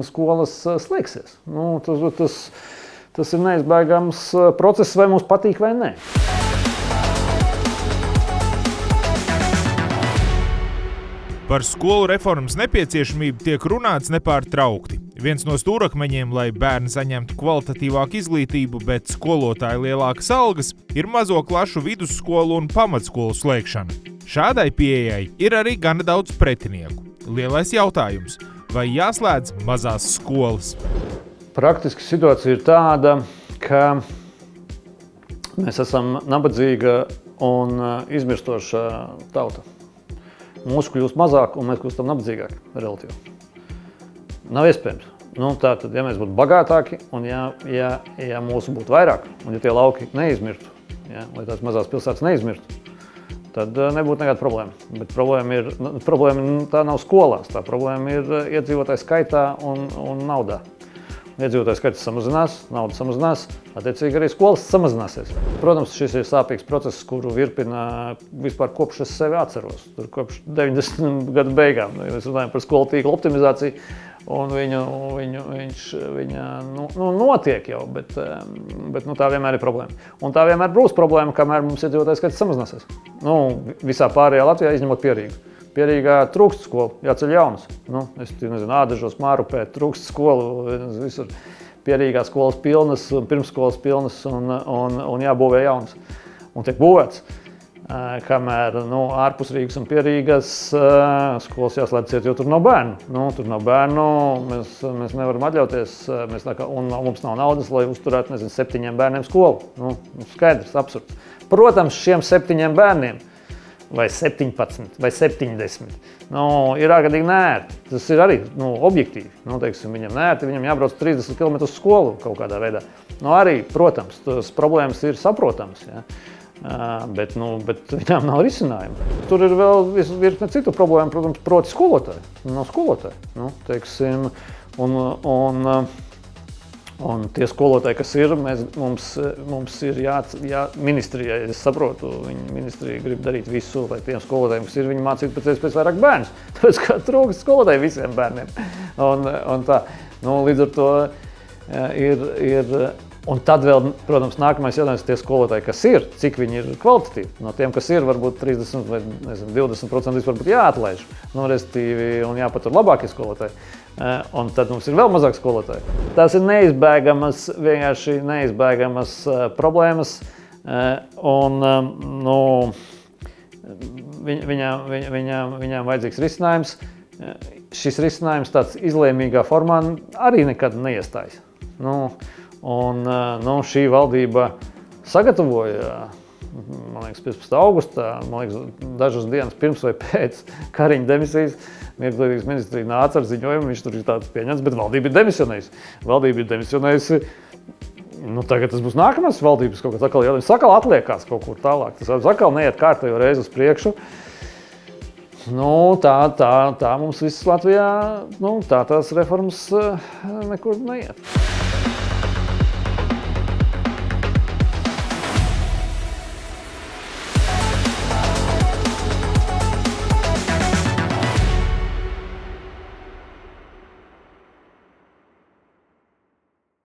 skolas slēgsies. Nu, tas ir neizbēgams process, vai mums patīk vai nē. Par skolu reformas nepieciešamību tiek runāts nepārtraukti. Viens no stūrakmeņiem, lai bērni saņemtu kvalitatīvāku izglītību, bet skolotāju lielākas algas, ir mazo klašu vidusskolu un pamatskolu slēgšana. Šādai pieejai ir arī gana daudz pretinieku. Lielais jautājums – vai jāslēdz mazās skolas? Praktiski situācija ir tāda, ka mēs esam nabadzīga un izmirstoša tauta. Mūsu kļūst mazāk, un mēs kļūstam nabadzīgāki, relatīvi. Nav iespējams. Nu, tātad, ja mēs būtu bagātāki, un ja mūsu būtu vairāk, un ja tie lauki neizmirtu, lai tās mazās pilsētas neizmirtu, tad nebūtu nekāda problēma. Bet problēma tā nav skolās, tā problēma ir iedzīvotāju skaitā un naudā. Iedzīvotāju skaits samazinās, nauda samazinās, attiecīgi arī skolas samazināsies. Protams, šis ir sāpīgs process, kuru virpina vispār kopš es sevi atceros. Tur kopš 90 gadu beigām. Mēs runājam par skolu tīklu optimizāciju, un viņa notiek jau, bet tā vienmēr ir problēma. Un tā vienmēr būs problēma, kamēr mums iedzīvotāju skaits samazināsies. Visā pārējā Latvijā izņemot Pierīgu. Pierīgā trūkst skolu, jāceļ jaunas. Es nezinu, Ādažos, Mārupē trūkst skolu, visur Pierīgā skolas pilnas, pirmsskolas pilnas un jābūvē jaunas. Un tiek būvēts, kamēr ārpus Rīgas un Pierīgas skolas jāslēdz ciet, jo tur nav bērnu. Tur nav bērnu, mēs nevaram atļauties, un mums nav naudas, lai uzturētu, 7 bērniem skolu. Skaidrs, absurds. Protams, šiem 7 bērniem vai 17, vai 70. Ir ārkārtīgi neērti. Tas ir arī objektīvi. Viņam neērti, viņam jābrauc 30 km uz skolu kaut kādā veidā. Arī, protams, tas problēmas ir saprotams, bet viņām nav risinājumu. Tur ir vēl virkne citu problēmu, protams, proti skolotāji. Nav skolotāji. Un tie skolotāji, kas ir, mums ir ministrijai, es saprotu, ministrija grib darīt visu, lai tiem skolotājiem, kas ir, viņi mācītu pēc vairāk bērnus. Tāpēc, kā trūkst skolotāji visiem bērniem. Un tā, līdz ar to ir, un tad vēl, protams, nākamais jautājums tie skolotāji, kas ir, cik viņi ir kvalitatīvi. No tiem, kas ir, varbūt 30 vai 20% vispār būtu jāatlaiž, respektīvi, un jāpatur labākie skolotāji. Un tad mums ir vēl mazāk skolotāji. Tās ir vienkārši neizbēgamas problēmas, un viņām vajadzīgs risinājums. Šis risinājums tāds izlēmīgā formā arī nekad neiestājas. Šī valdība sagatavoja, man liekas, 15. augustā, dažas dienas pirms vai pēc Kariņa demisijas, Mierglītības ministrija nāca ar ziņojumu, viņš tur ir tāds pieņemts, bet valdība ir demisionējusi. Tagad tas būs nākamais valdības kaut kāds atkal jautājums. Atkal atliekās kaut kur tālāk. Tas atkal neiet kārtējo reizi uz priekšu. Tā mums viss Latvijā, tās reformas nekur neiet.